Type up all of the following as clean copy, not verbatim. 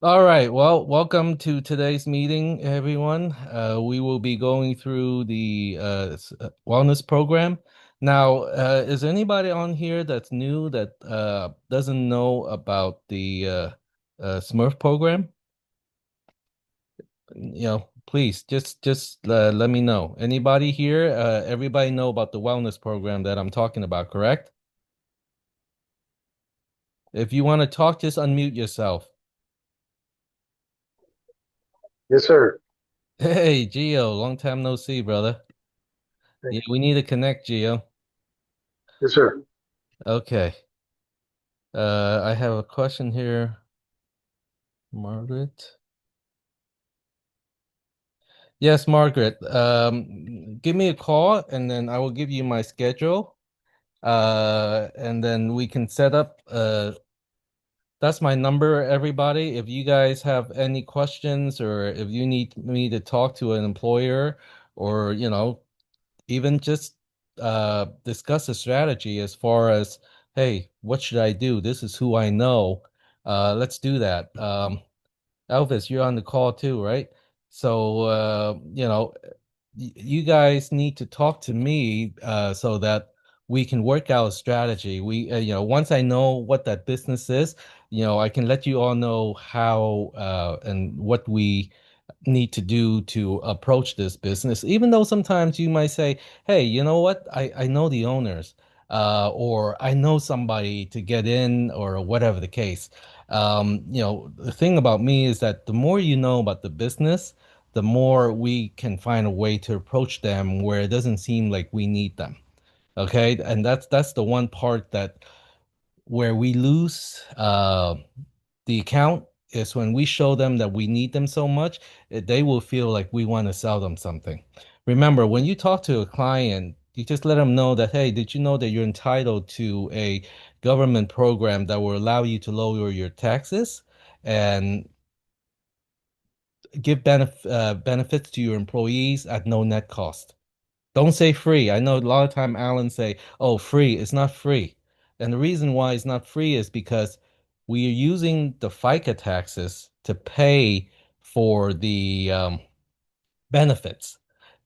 All right. Well, welcome to today's meeting, everyone. We will be going through the wellness program. Now, is anybody on here that's new that doesn't know about the Smurf program? Please just let me know. Anybody here? Everybody know about the wellness program that I'm talking about, correct? If you want to talk, just unmute yourself. Yes, sir. Hey, Gio, long time no see, brother. Thank Yeah, we need to connect, Gio. you. Yes, sir. Okay. I have a question here, Margaret. Yes, Margaret. Give me a call and then I will give you my schedule. And then we can set up that's my number, everybody. If you guys have any questions or if you need me to talk to an employer or, even just discuss a strategy as far as, hey, what should I do? This is who I know. Let's do that. Elvis, you're on the call too, right? So, you guys need to talk to me so that we can work out a strategy. Once I know what that business is, I can let you all know how and what we need to do to approach this business, even though sometimes you might say, hey, you know what? I know the owners, or I know somebody to get in, or whatever the case. The thing about me is that the more you know about the business, the more we can find a way to approach them where it doesn't seem like we need them. Okay. And that's the one part that where we lose the account is when we show them that we need them so much, they will feel like we want to sell them something. Remember, when you talk to a client, you just let them know that, hey, did you know that you're entitled to a government program that will allow you to lower your taxes and give benefits to your employees at no net cost? Don't say free. I know a lot of time Alan say, "Oh, free." It's not free. And the reason why it's not free is because we are using the FICA taxes to pay for the benefits.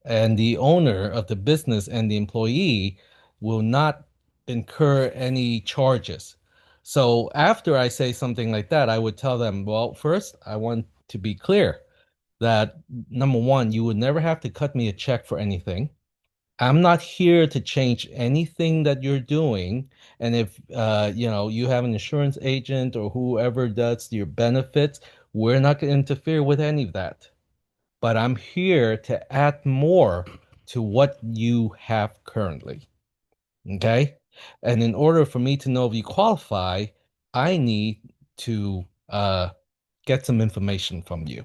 And the owner of the business and the employee will not incur any charges. So after I say something like that, I would tell them, well, first, I want to be clear that number one, you would never have to cut me a check for anything. I'm not here to change anything that you're doing. And if you have an insurance agent or whoever does your benefits, we're not going to interfere with any of that. But I'm here to add more to what you have currently. Okay? And in order for me to know if you qualify, I need to get some information from you.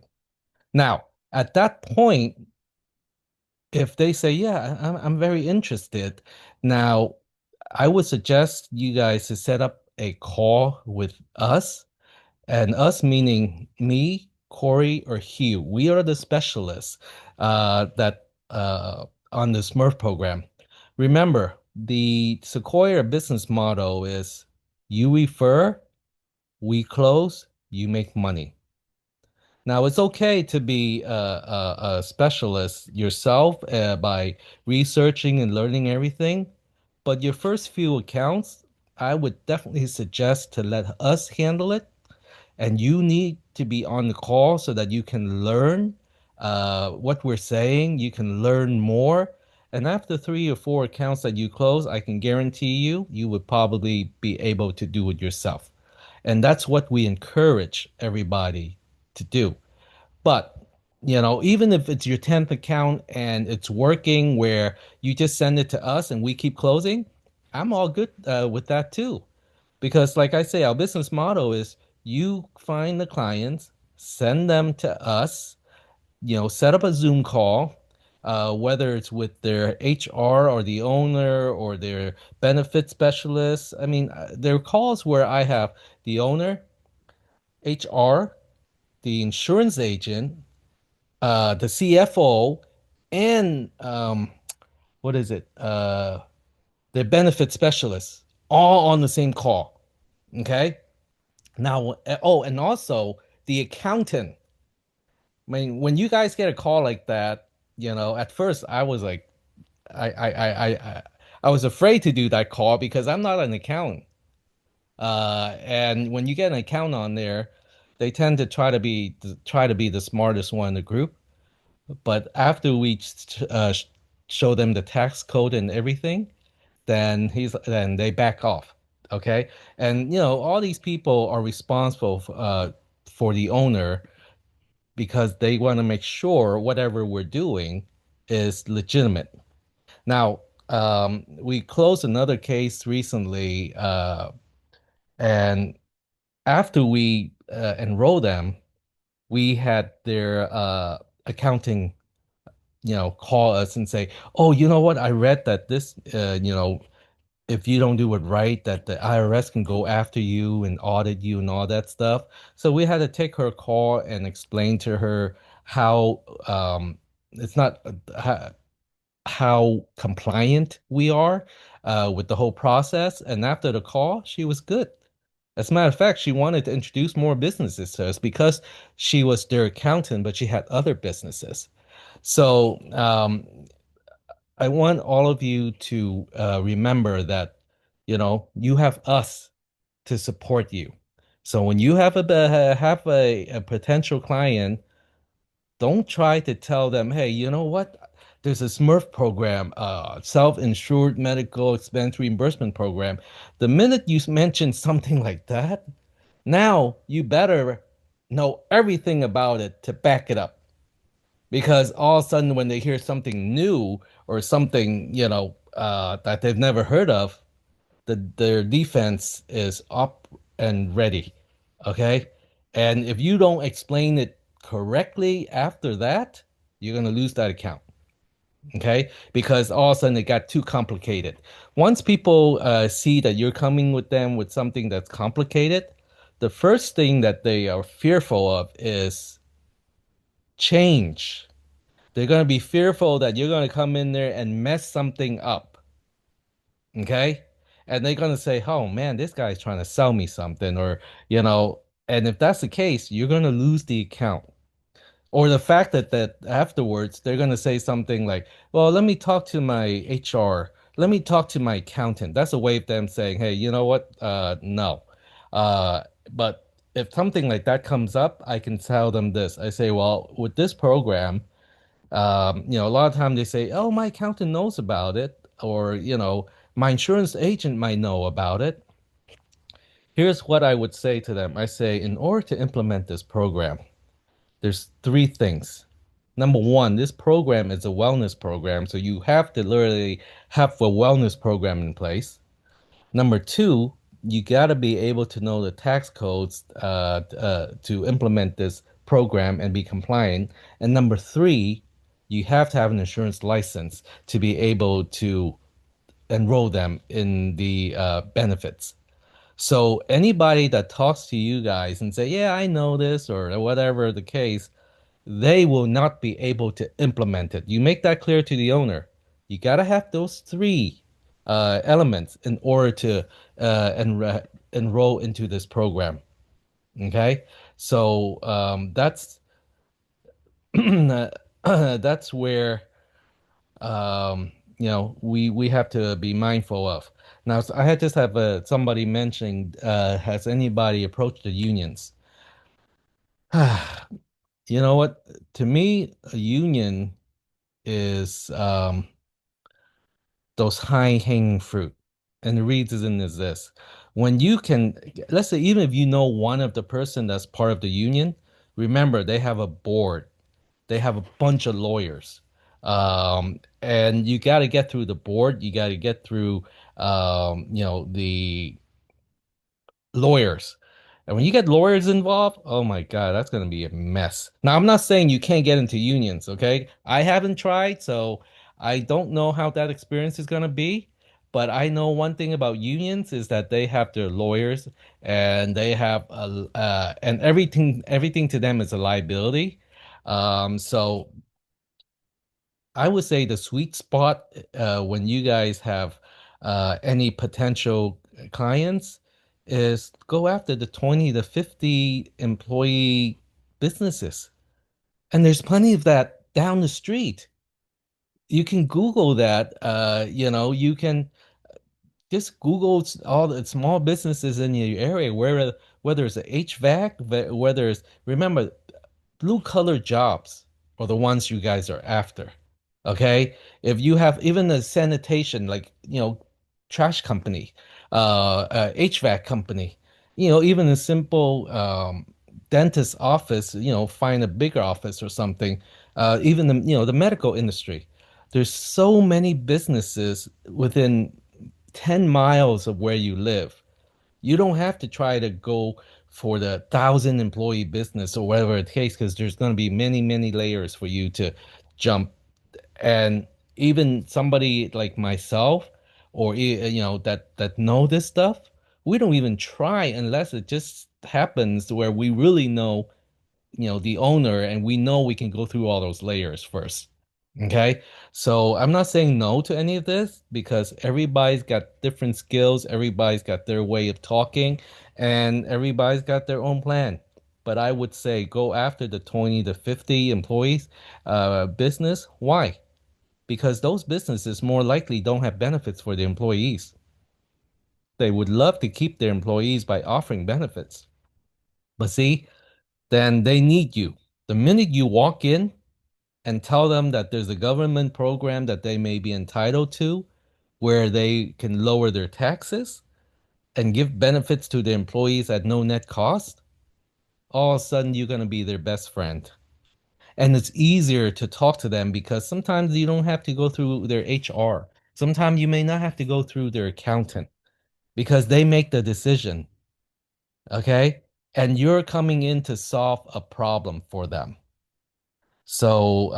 Now, at that point, if they say, yeah, I'm very interested. Now, I would suggest you guys to set up a call with us, and us meaning me, Corey, or Hugh. We are the specialists that on the Smurf program. Remember, the Sequoia business model is you refer, we close, you make money. Now, it's okay to be a specialist yourself by researching and learning everything, but your first few accounts, I would definitely suggest to let us handle it, and you need to be on the call so that you can learn what we're saying. You can learn more. And after 3 or 4 accounts that you close, I can guarantee you, you would probably be able to do it yourself. And that's what we encourage everybody to do. But, even if it's your 10th account and it's working where you just send it to us and we keep closing, I'm all good with that too. Because, like I say, our business model is you find the clients, send them to us, set up a Zoom call, whether it's with their HR or the owner or their benefit specialist. I mean, there are calls where I have the owner, HR, the insurance agent, the CFO, and what is it? The benefit specialist, all on the same call. Okay. Now, oh, and also the accountant. I mean, when you guys get a call like that, at first I was like, I was afraid to do that call because I'm not an accountant. And when you get an account on there, they tend to try to be the smartest one in the group. But after we show them the tax code and everything, then they back off. Okay, and all these people are responsible for the owner because they want to make sure whatever we're doing is legitimate. Now, we closed another case recently, and after we enroll them, we had their accounting, call us and say, "Oh, you know what? I read that this, if you don't do it right, that the IRS can go after you and audit you and all that stuff." So we had to take her call and explain to her how it's not how compliant we are with the whole process. And after the call, she was good. As a matter of fact, she wanted to introduce more businesses to us because she was their accountant, but she had other businesses. So I want all of you to remember that, you have us to support you. So when you have a potential client, don't try to tell them, hey, you know what? There's a Smurf program, self-insured medical expense reimbursement program. The minute you mention something like that, now you better know everything about it to back it up. Because all of a sudden, when they hear something new or something, that they've never heard of, their defense is up and ready. Okay. And if you don't explain it correctly after that, you're going to lose that account. Okay. Because all of a sudden it got too complicated. Once people see that you're coming with them with something that's complicated, the first thing that they are fearful of is change. They're going to be fearful that you're going to come in there and mess something up. Okay. And they're going to say, oh man, this guy's trying to sell me something, or, and if that's the case, you're going to lose the account. Or the fact that afterwards they're going to say something like, well, let me talk to my HR. Let me talk to my accountant. That's a way of them saying, hey, you know what? No. But if something like that comes up, I can tell them this. I say, well, with this program, a lot of times they say, "Oh, my accountant knows about it," or my insurance agent might know about it. Here's what I would say to them. I say, in order to implement this program, there's three things. Number one, this program is a wellness program, so you have to literally have a wellness program in place. Number two, you got to be able to know the tax codes to implement this program and be compliant. And number three, you have to have an insurance license to be able to enroll them in the benefits. So anybody that talks to you guys and say, "Yeah, I know this," or whatever the case, they will not be able to implement it. You make that clear to the owner. You got to have those three elements in order to enroll into this program. Okay, so that's where we have to be mindful of. Now, so I had just have somebody mentioning, has anybody approached the unions? You know what? To me, a union is those high-hanging fruit. And the reason is this. When you can, let's say, even if you know one of the person that's part of the union, remember they have a board, they have a bunch of lawyers. And you got to get through the board, you got to get through, the lawyers. And when you get lawyers involved, oh my God, that's going to be a mess. Now, I'm not saying you can't get into unions, okay? I haven't tried, so I don't know how that experience is going to be. But I know one thing about unions is that they have their lawyers and they have and everything to them is a liability. So I would say the sweet spot when you guys have any potential clients is go after the 20 to 50 employee businesses. And there's plenty of that down the street. You can Google that. You can just Google all the small businesses in your area, whether it's a HVAC, whether it's, remember, blue collar jobs are the ones you guys are after. Okay. If you have even a sanitation, like, trash company, HVAC company, even a simple dentist office, find a bigger office or something, even the medical industry. There's so many businesses within 10 miles of where you live. You don't have to try to go for the 1,000 employee business or whatever the case, because there's going to be many, many layers for you to jump. And even somebody like myself, or that know this stuff, we don't even try unless it just happens where we really know, the owner, and we know we can go through all those layers first. Okay. So I'm not saying no to any of this because everybody's got different skills, everybody's got their way of talking, and everybody's got their own plan. But I would say go after the 20 to 50 employees business. Why? Because those businesses more likely don't have benefits for the employees. They would love to keep their employees by offering benefits. But see, then they need you. The minute you walk in and tell them that there's a government program that they may be entitled to where they can lower their taxes and give benefits to the employees at no net cost, all of a sudden you're going to be their best friend. And it's easier to talk to them because sometimes you don't have to go through their HR. Sometimes you may not have to go through their accountant because they make the decision. Okay. And you're coming in to solve a problem for them. So,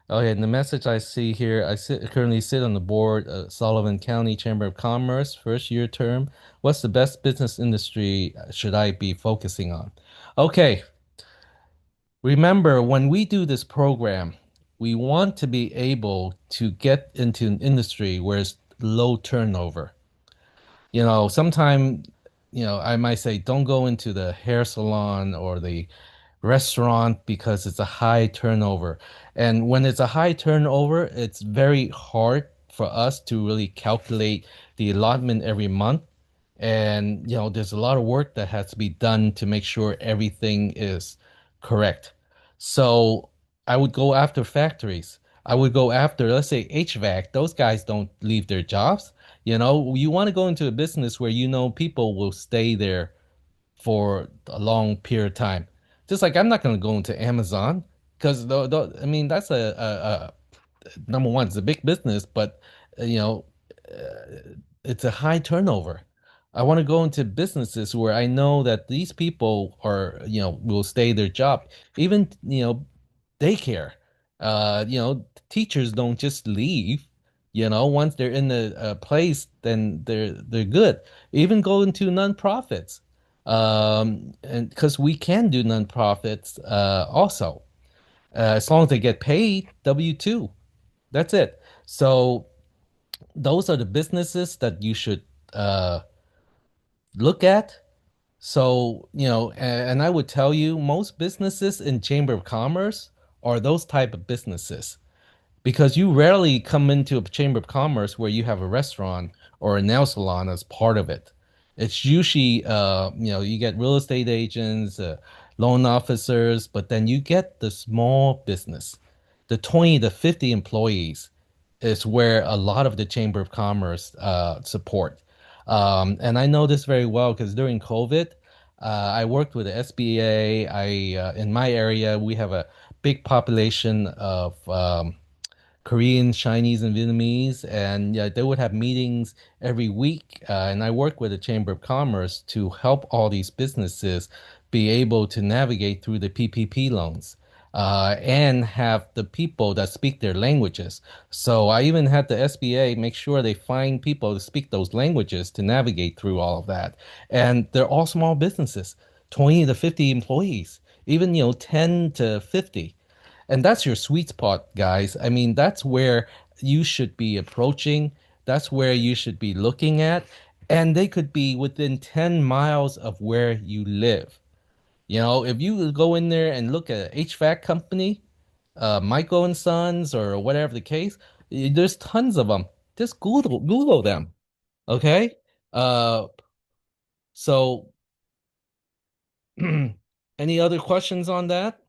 okay, and the message I see here, currently sit on the board, Sullivan County Chamber of Commerce, first year term. What's the best business industry should I be focusing on? Okay, remember when we do this program, we want to be able to get into an industry where it's low turnover. Sometime, I might say don't go into the hair salon or the restaurant because it's a high turnover. And when it's a high turnover, it's very hard for us to really calculate the allotment every month. And, there's a lot of work that has to be done to make sure everything is correct. So I would go after factories. I would go after, let's say, HVAC. Those guys don't leave their jobs. You want to go into a business where people will stay there for a long period of time. Just like I'm not going to go into Amazon because I mean that's number one, it's a big business, but uh, you know, it's a high turnover. I want to go into businesses where I know that these people are, will stay their job. Even, daycare. Teachers don't just leave. Once they're in the place, then they're good. Even go into nonprofits, and because we can do nonprofits also, as long as they get paid W-2. That's it. So those are the businesses that you should uh, look at. So, and I would tell you most businesses in Chamber of Commerce are those type of businesses because you rarely come into a chamber of commerce where you have a restaurant or a nail salon as part of it. It's usually, you get real estate agents, loan officers, but then you get the small business, the 20 to 50 employees is where a lot of the chamber of commerce support. And I know this very well because during COVID, I worked with the SBA. In my area, we have a big population of Korean, Chinese, and Vietnamese, and yeah, they would have meetings every week. And I work with the Chamber of Commerce to help all these businesses be able to navigate through the PPP loans. And have the people that speak their languages. So I even had the SBA make sure they find people to speak those languages to navigate through all of that. And they're all small businesses, 20 to 50 employees, even 10 to 50. And that's your sweet spot, guys. I mean, that's where you should be approaching. That's where you should be looking at. And they could be within 10 miles of where you live. If you go in there and look at HVAC company, Michael and Sons or whatever the case, there's tons of them. Just Google them. Okay? Uh, so any other questions on that?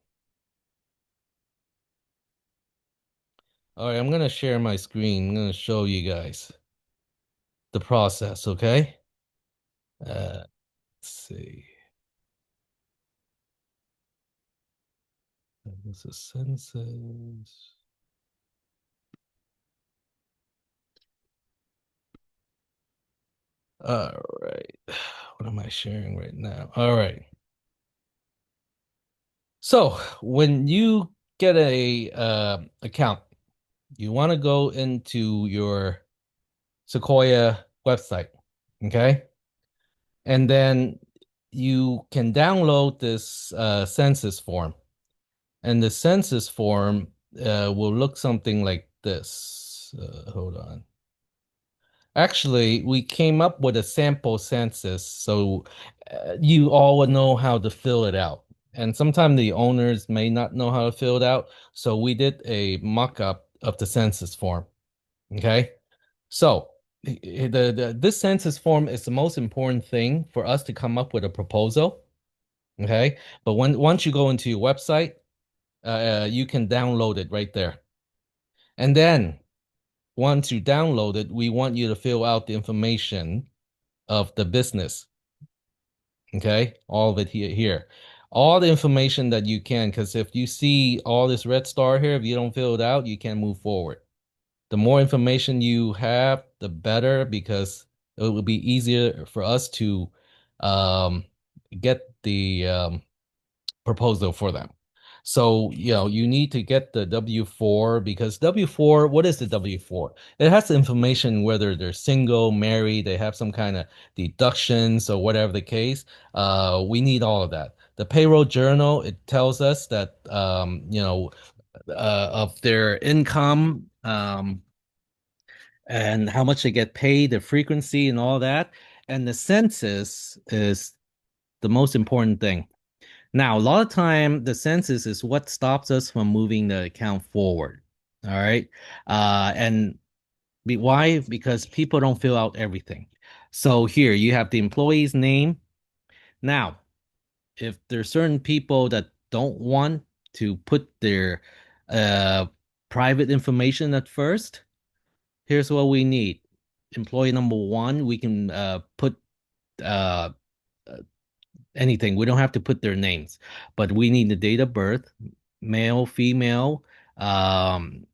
All right, I'm gonna share my screen. I'm gonna show you guys the process, okay? Let's see. This is census. All right. What am I sharing right now? All right. So when you get a account, you want to go into your Sequoia website, okay? And then you can download this census form. And the census form will look something like this. Hold on. Actually, we came up with a sample census, so you all would know how to fill it out. And sometimes the owners may not know how to fill it out, so we did a mock-up of the census form. Okay, so this census form is the most important thing for us to come up with a proposal. Okay, but once you go into your website, you can download it right there, and then once you download it, we want you to fill out the information of the business. Okay, all of it here. All the information that you can, because if you see all this red star here, if you don't fill it out, you can't move forward. The more information you have, the better, because it will be easier for us to um, get the proposal for them. So, you need to get the W-4 because W-4, what is the W-4? It has the information whether they're single, married, they have some kind of deductions or whatever the case. We need all of that. The payroll journal, it tells us that, of their income, and how much they get paid, the frequency and all that. And the census is the most important thing. Now, a lot of time, the census is what stops us from moving the account forward. All right. And why? Because people don't fill out everything. So here you have the employee's name. Now, if there's certain people that don't want to put their uh, private information at first, here's what we need. Employee number one, we can put uh, anything. We don't have to put their names, but we need the date of birth, male, female, um,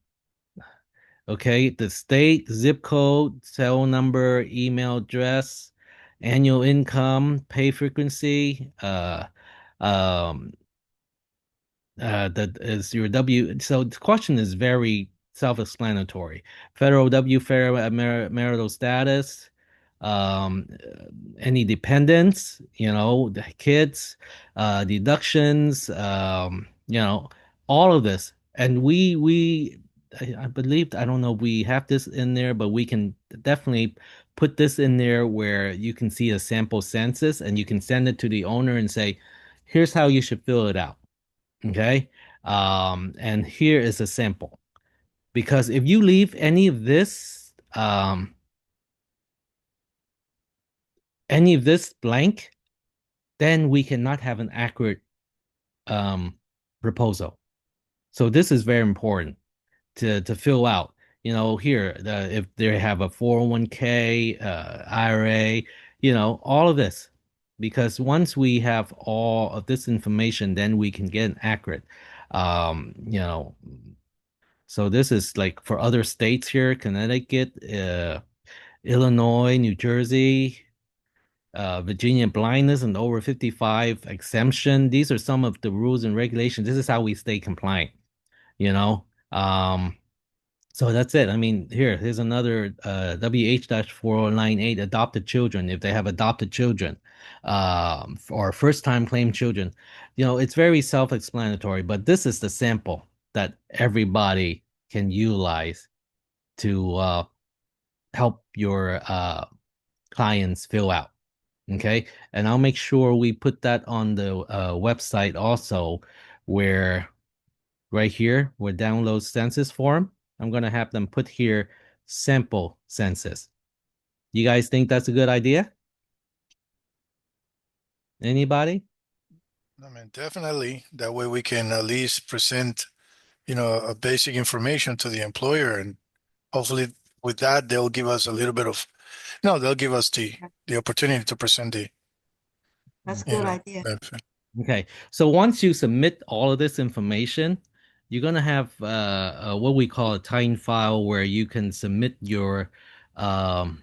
okay, the state, zip code, cell number, email address, annual income, pay frequency, um, that is your W. So the question is very self-explanatory. Federal W, federal marital status, um, any dependents, the kids, deductions, all of this. And I believe, I don't know, we have this in there, but we can definitely put this in there where you can see a sample census and you can send it to the owner and say, here's how you should fill it out. Okay. And here is a sample. Because if you leave any of this blank, then we cannot have an accurate um proposal. So this is very important to fill out. Here, if they have a 401k, IRA, all of this. Because once we have all of this information, then we can get an accurate um, you know, So this is like for other states here, Connecticut, Illinois, New Jersey, Virginia blindness and over 55 exemption. These are some of the rules and regulations. This is how we stay compliant, you know. So that's it. I mean, here's another WH-4098 adopted children. If they have adopted children, or first-time claim children, it's very self-explanatory. But this is the sample that everybody can utilize to help your clients fill out. Okay. And I'll make sure we put that on the website also, where right here, where download census form, I'm going to have them put here sample census. You guys think that's a good idea? Anybody? I mean, definitely. That way we can at least present, a basic information to the employer, and hopefully with that they'll give us a little bit of, no, they'll give us the opportunity to present the, That's a good idea. benefit. Okay. So once you submit all of this information, you're going to have what we call a time file where you can submit um,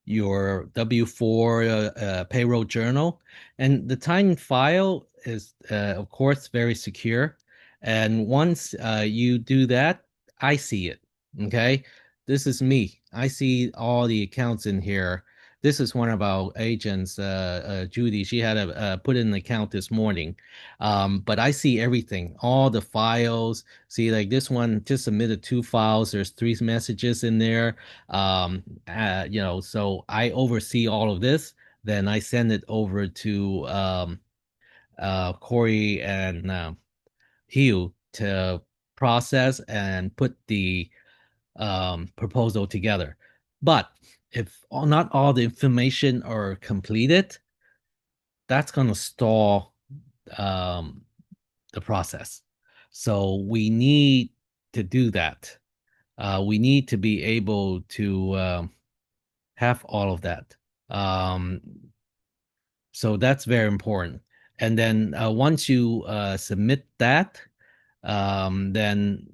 your W-4 payroll journal. And the time file is, of course, very secure. And once you do that, I see it. Okay. This is me. I see all the accounts in here. This is one of our agents, Judy. She had to put in an account this morning. But I see everything, all the files. See, like this one just submitted two files. There's three messages in there. So I oversee all of this. Then I send it over to Corey and Hugh to process and put the proposal together. But if not all the information are completed, that's going to stall um, the process. So we need to do that. We need to be able to have all of that. Um, so that's very important. And then once you submit that, then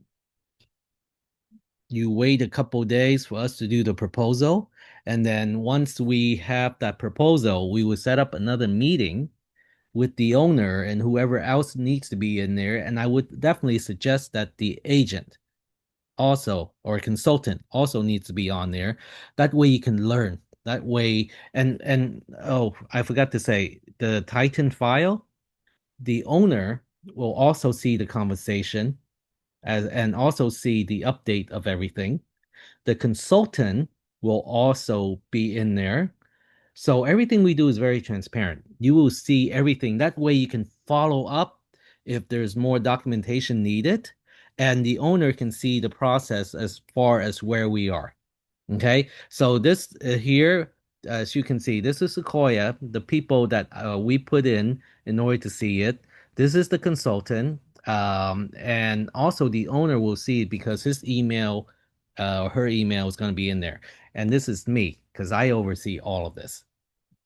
you wait a couple days for us to do the proposal. And then once we have that proposal, we will set up another meeting with the owner and whoever else needs to be in there. And I would definitely suggest that the agent also or consultant also needs to be on there. That way you can learn. That way, and oh, I forgot to say, the Titan file, the owner will also see the conversation as and also see the update of everything. The consultant will also be in there. So everything we do is very transparent. You will see everything. That way you can follow up if there's more documentation needed, and the owner can see the process as far as where we are. Okay, so this here, as you can see, this is Sequoia, the people that we put in order to see it. This is the consultant, and also the owner will see it because his email, her email is going to be in there. And this is me because I oversee all of this.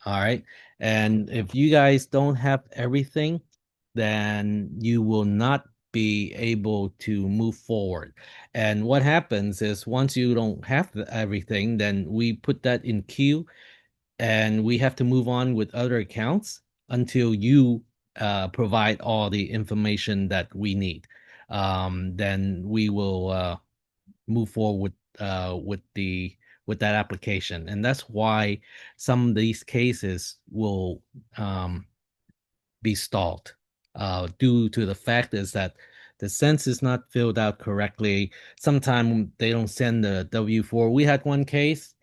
All right. And if you guys don't have everything, then you will not be able to move forward. And what happens is once you don't have everything, then we put that in queue and we have to move on with other accounts until you provide all the information that we need. Then we will move forward with that application, and that's why some of these cases will be stalled due to the fact is that the census is not filled out correctly. Sometimes they don't send the W-4. We had one case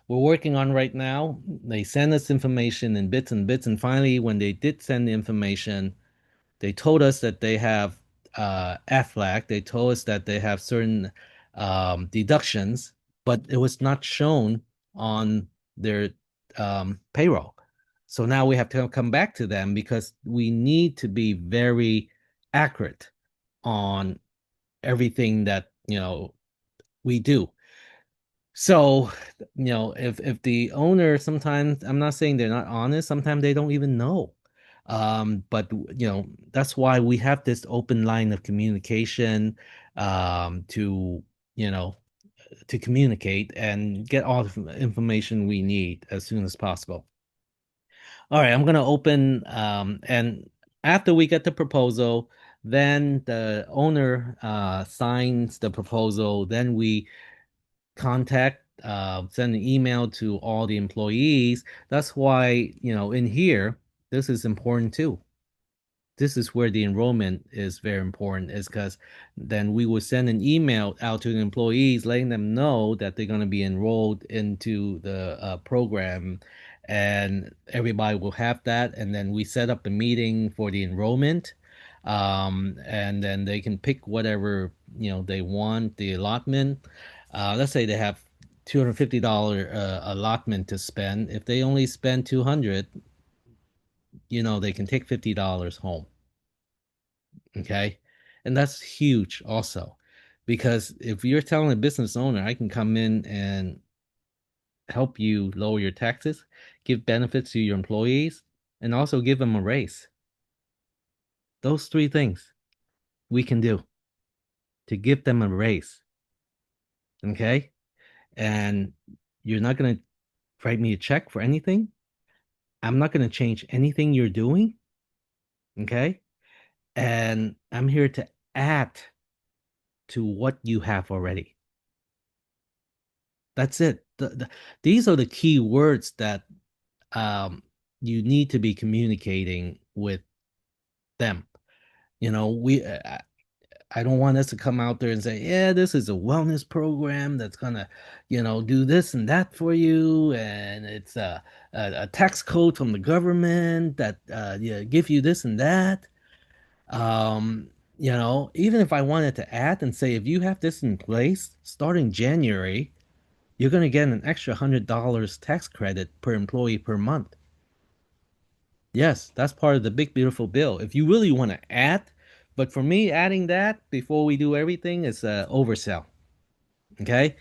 we're working on right now. They send us information in bits and bits, and finally, when they did send the information, they told us that they have AFLAC. They told us that they have certain deductions, but it was not shown on their payroll. So now we have to come back to them because we need to be very accurate on everything that we do. So, if the owner sometimes, I'm not saying they're not honest, sometimes they don't even know. But that's why we have this open line of communication to, you know, to communicate and get all the information we need as soon as possible. All right, I'm gonna open and after we get the proposal, then the owner signs the proposal, then we contact, send an email to all the employees. That's why, in here, this is important too. This is where the enrollment is very important, is because then we will send an email out to the employees letting them know that they're going to be enrolled into the program. and everybody will have that. And then we set up a meeting for the enrollment. And then they can pick whatever, they want, the allotment. Let's say they have $250 allotment to spend. If they only spend 200, they can take $50 home. Okay. And that's huge also, because if you're telling a business owner, I can come in and help you lower your taxes, give benefits to your employees, and also give them a raise. Those three things we can do to give them a raise. Okay. And you're not going to write me a check for anything. I'm not going to change anything you're doing. Okay. And I'm here to add to what you have already. That's it. These are the key words that you need to be communicating with them. I don't want us to come out there and say, yeah, this is a wellness program that's gonna, do this and that for you, and it's a tax code from the government that give you this and that. Even if I wanted to add and say, if you have this in place starting January, you're gonna get an extra $100 tax credit per employee per month. Yes, that's part of the big beautiful bill. If you really want to add, but for me, adding that before we do everything is oversell. Okay,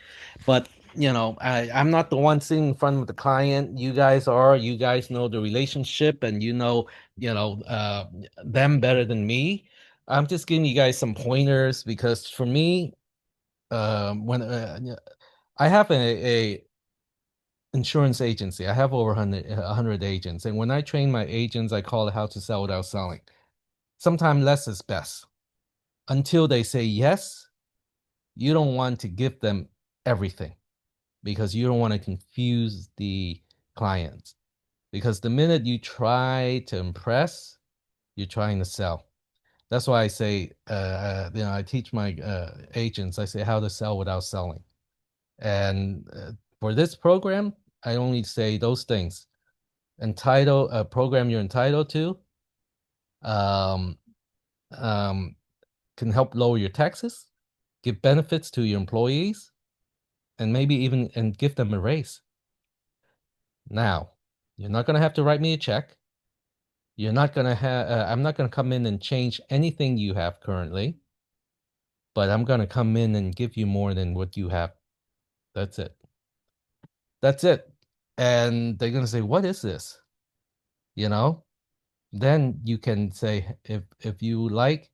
but I'm not the one sitting in front of the client. You guys are. You guys know the relationship, and them better than me. I'm just giving you guys some pointers because for me, when I have a insurance agency. I have over 100 agents. And when I train my agents, I call it how to sell without selling. Sometimes less is best. Until they say yes, you don't want to give them everything because you don't want to confuse the clients. Because the minute you try to impress, you're trying to sell. That's why I say, I teach my agents, I say how to sell without selling. And for this program, I only say those things. A program you're entitled to, um, um, can help lower your taxes, give benefits to your employees, and maybe even and give them a raise. Now, you're not going to have to write me a check. You're not going to have. I'm not going to come in and change anything you have currently, but I'm going to come in and give you more than what you have. That's it. That's it. And they're going to say, "What is this?" You know. Then you can say, if you like,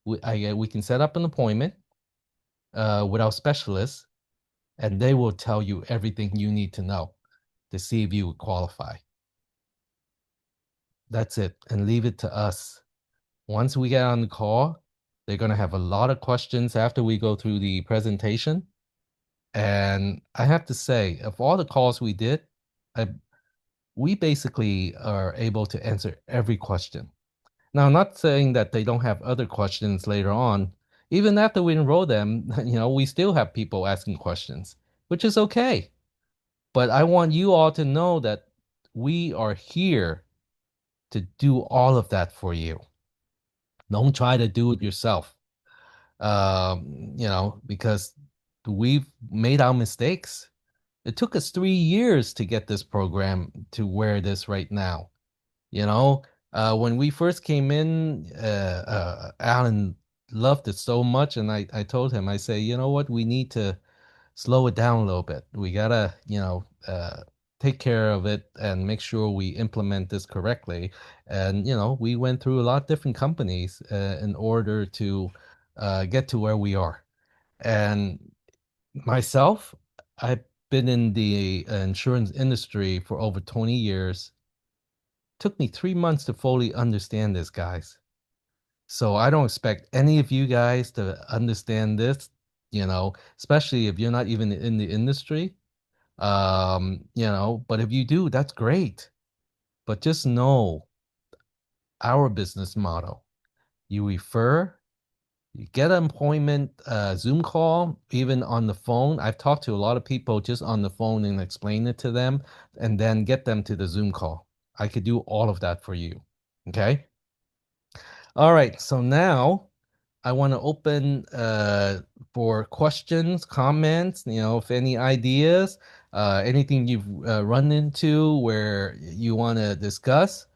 we can set up an appointment with our specialists, and they will tell you everything you need to know to see if you would qualify. That's it, and leave it to us. Once we get on the call, they're going to have a lot of questions after we go through the presentation. And I have to say, of all the calls we did, we basically are able to answer every question. Now, I'm not saying that they don't have other questions later on. Even after we enroll them, we still have people asking questions, which is okay. But I want you all to know that we are here to do all of that for you. Don't try to do it yourself, because we've made our mistakes. It took us 3 years to get this program to where it is right now. When we first came in, Alan loved it so much, and I told him, I say, you know what, we need to slow it down a little bit. We gotta, take care of it and make sure we implement this correctly. And we went through a lot of different companies in order to get to where we are. And myself, I've been in the insurance industry for over 20 years. Took me 3 months to fully understand this, guys. So I don't expect any of you guys to understand this, especially if you're not even in the industry. But if you do, that's great. But just know our business model. You refer, You get an appointment, Zoom call, even on the phone. I've talked to a lot of people just on the phone and explain it to them and then get them to the Zoom call. I could do all of that for you. Okay. All right. So now I want to open for questions, comments, if any ideas, anything you've run into where you want to discuss.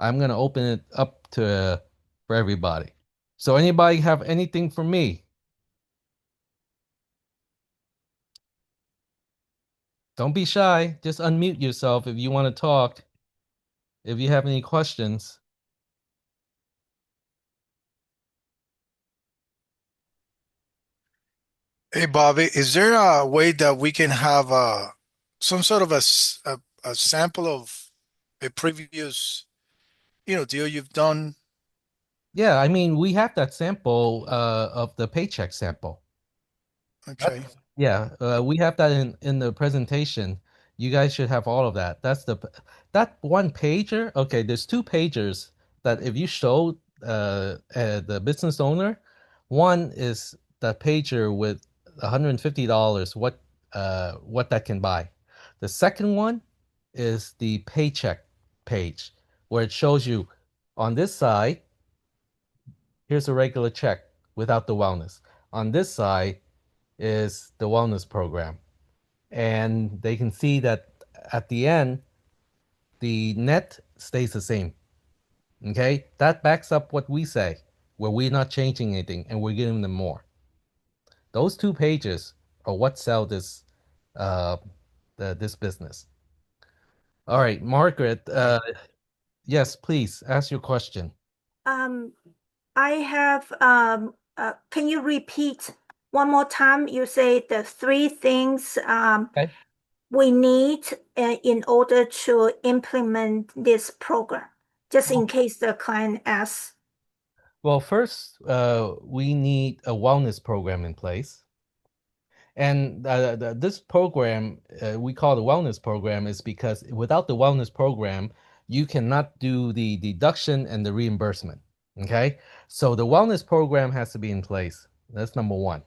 I'm going to open it up to for everybody. So anybody have anything for me? Don't be shy. Just unmute yourself if you want to talk. If you have any questions. Hey, Bobby, is there a way that we can have some sort of a sample of a previous, deal you've done? Yeah, I mean, we have that sample of the paycheck sample. Okay. Yeah, we have that in the presentation. You guys should have all of that. That one pager. Okay, there's two pagers that if you show the business owner, one is that pager with $150, what that can buy. The second one is the paycheck page where it shows you on this side, here's a regular check without the wellness. On this side is the wellness program, and they can see that at the end, the net stays the same. Okay, that backs up what we say, where we're not changing anything and we're giving them more. Those two pages are what sell uh, this business. All right, Margaret. Yes, please ask your question. Um, I have, can you repeat one more time? You say the three things Okay. we need in order to implement this program, just in case the client asks. Well, first, we need a wellness program in place. And this program, we call the wellness program, is because without the wellness program, you cannot do the deduction and the reimbursement. Okay. So the wellness program has to be in place. That's number one.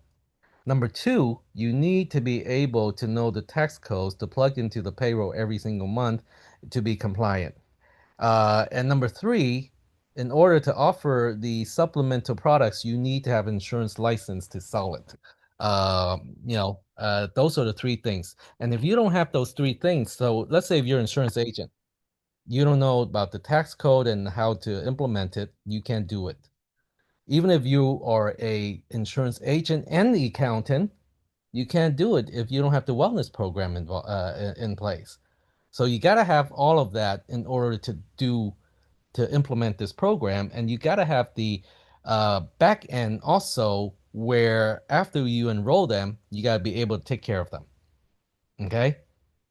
Number two, you need to be able to know the tax codes to plug into the payroll every single month to be compliant. And number three, in order to offer the supplemental products, you need to have insurance license to sell it. Those are the three things. And if you don't have those three things, so let's say if you're an insurance agent, you don't know about the tax code and how to implement it, you can't do it. Even if you are a insurance agent and the accountant, you can't do it if you don't have the wellness program in place. So you got to have all of that in order to implement this program, and you got to have the back end also where after you enroll them, you got to be able to take care of them. Okay?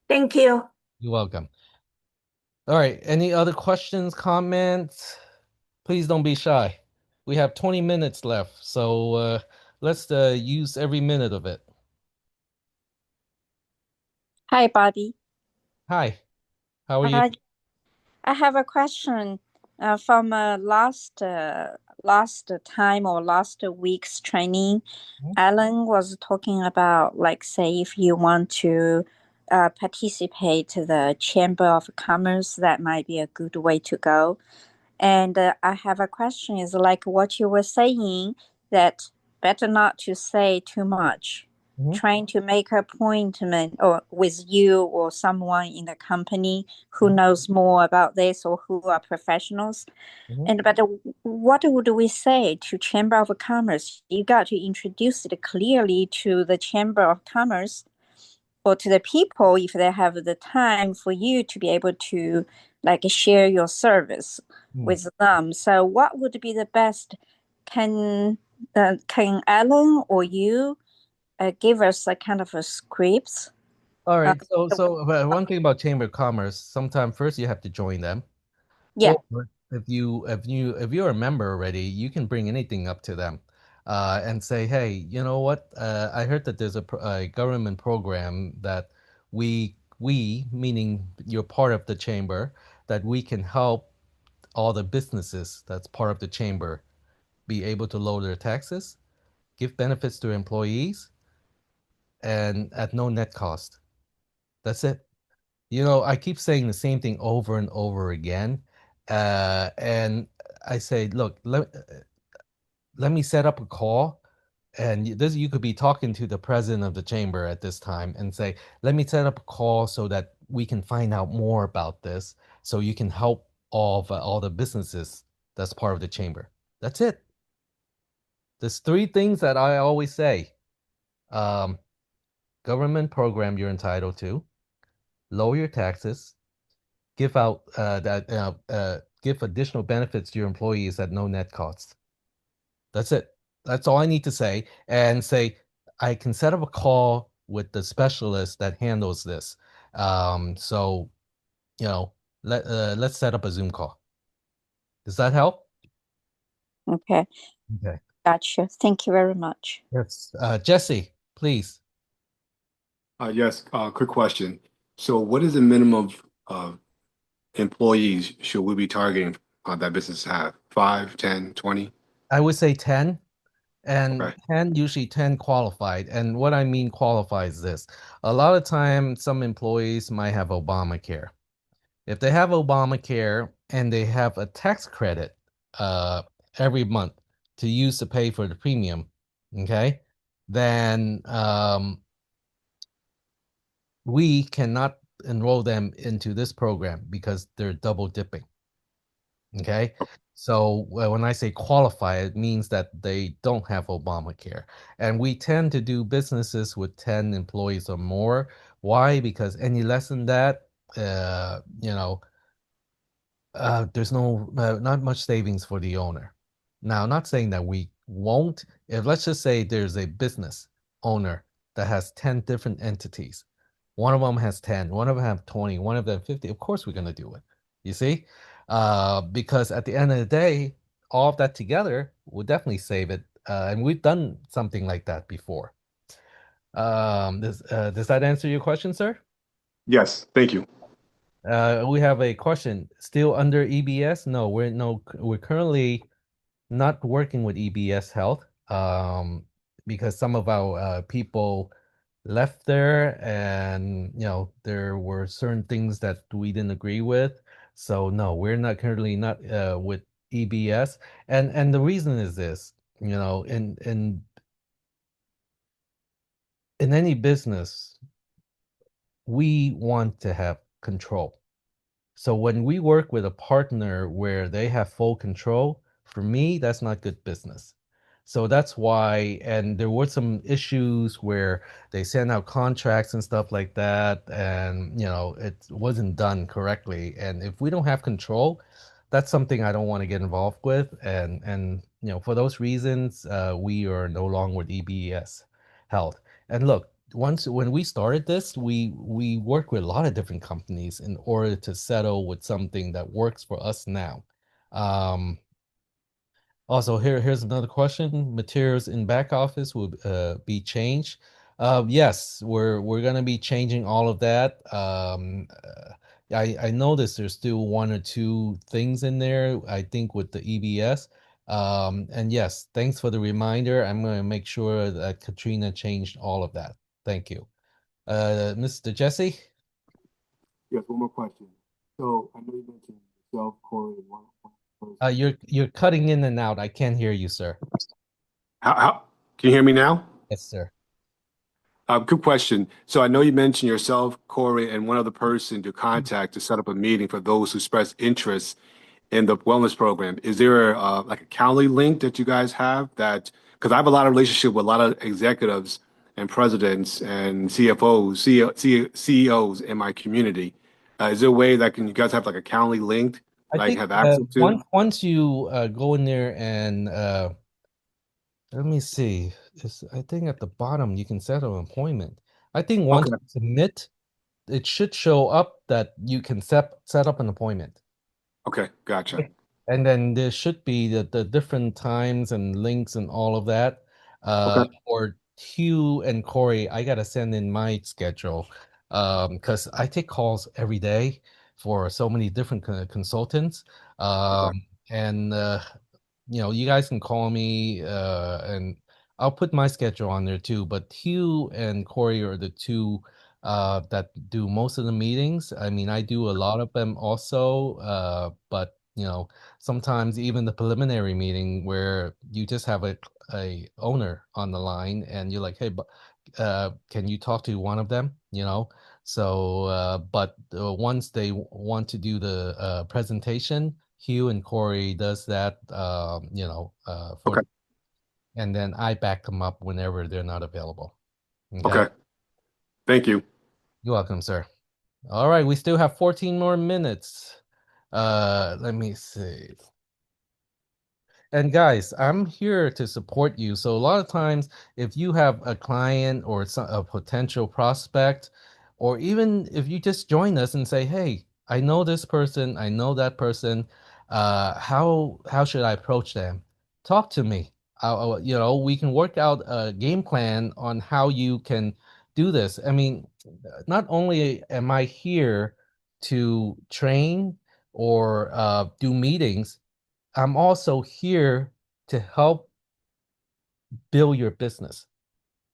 Thank you. You're welcome. All right. Any other questions, comments? Please don't be shy. We have 20 minutes left, so let's use every minute of it. Hi, Bobby. Hi, how are you? I have a question from last time or last week's training. Mhm. Alan was talking about, like, say, if you want to participate the Chamber of Commerce, that might be a good way to go. And I have a question is like what you were saying, that better not to say too much. Mhm. Trying to make an appointment or with you or someone in the company who Mhm. knows more about this or who are professionals. Mhm. And but what would we say to Chamber of Commerce? You got to introduce it clearly to the Chamber of Commerce or to the people if they have the time for you to be able to like share your service with them. So what would be the best? Can Alan or you give us a kind of a script? All Uh, right. One thing about Chamber of Commerce, sometimes first you have to join them. yeah, Or if you're a member already, you can bring anything up to them, and say, hey, you know what? I heard that there's a government program that we meaning you're part of the chamber, that we can help all the businesses that's part of the chamber be able to lower their taxes. give benefits to employees, and at no net cost. That's it. I keep saying the same thing over and over again. And I say, look, let me set up a call. And you could be talking to the president of the chamber at this time and say, let me set up a call so that we can find out more about this, so you can help all the businesses that's part of the chamber. That's it. There's three things that I always say. Um, Government program you're entitled to, lower your taxes, give additional benefits to your employees at no net cost. That's it. That's all I need to say. And say, I can set up a call with the specialist that handles this. So, let's set up a Zoom call. Does that help? Okay. Okay. Gotcha. Thank you very much. Yes. Jesse, please. Yes, quick question. So what is the minimum employees should we be targeting that business have? 5, 10, 20? I would say 10. And Okay. 10, usually 10 qualified. And what I mean qualified is this. A lot of time, some employees might have Obamacare. If they have Obamacare and they have a tax credit every month to use to pay for the premium, okay, then we cannot enroll them into this program because they're double dipping. Okay. So when I say qualify, it means that they don't have Obamacare. And we tend to do businesses with 10 employees or more. Why? Because any less than that, there's not much savings for the owner. Now, not saying that we won't. If let's just say there's a business owner that has 10 different entities. One of them has 10, one of them have 20, one of them 50. Of course we're going to do it. You see? Because at the end of the day, all of that together will definitely save it. And we've done something like that before. Does that answer your question, sir? Yes, thank you. We have a question. Still under EBS? No, we're currently not working with EBS Health because some of our people left there, and there were certain things that we didn't agree with. So no, we're not currently not with EBS, and the reason is this. In any business, we want to have control. So when we work with a partner where they have full control, for me, that's not good business. So that's why, and there were some issues where they sent out contracts and stuff like that, and it wasn't done correctly. And if we don't have control, that's something I don't want to get involved with. And for those reasons, we are no longer with EBS Health. And look, when we started this, we worked with a lot of different companies in order to settle with something that works for us now. Also, here's another question. Materials in back office will be changed. Yes, we're gonna be changing all of that. I noticed there's still one or two things in there, I think, with the EBS. And yes, thanks for the reminder. I'm gonna make sure that Katrina changed all of that. Thank you. Mr. Jesse? Yes, one more question. So I know you mentioned yourself, Corey, and one person. You're cutting in and out. I can't hear you, sir. How can you hear me now? Yes, sir. Good question. So I know you mentioned yourself, Corey, and one other person to contact to set up a meeting for those who express interest in the wellness program. Is there like a Calendly link that you guys have that, because I have a lot of relationship with a lot of executives and presidents and CEOs in my community. Is there a way that you guys have like a Calendly link I that I can think have access to? once you go in there and let me see. I think at the bottom you can set an appointment. I think once Okay. you submit, it should show up that you can set up an appointment. Okay. Gotcha. And then there should be the different times and links and all of that. Okay. For Hugh and Corey, I gotta send in my schedule because I take calls every day for so many different consultants. Okay. And you guys can call me and I'll put my schedule on there too, but Hugh and Corey are the two that do most of the meetings. I mean, I do a lot of them also, but sometimes even the preliminary meeting where you just have a owner on the line and you're like, hey, but can you talk to one of them? So, but once they want to do the presentation, Hugh and Corey does that, for, Okay. and then I back them up whenever they're not available. Okay. Thank you. You're welcome, sir. All right, we still have 14 more minutes. Let me see. And guys, I'm here to support you. So a lot of times, if you have a client or a potential prospect, or even if you just join us and say, "Hey, I know this person, I know that person. How should I approach them? Talk to me. We can work out a game plan on how you can do this. I mean, not only am I here to train or do meetings, I'm also here to help build your business,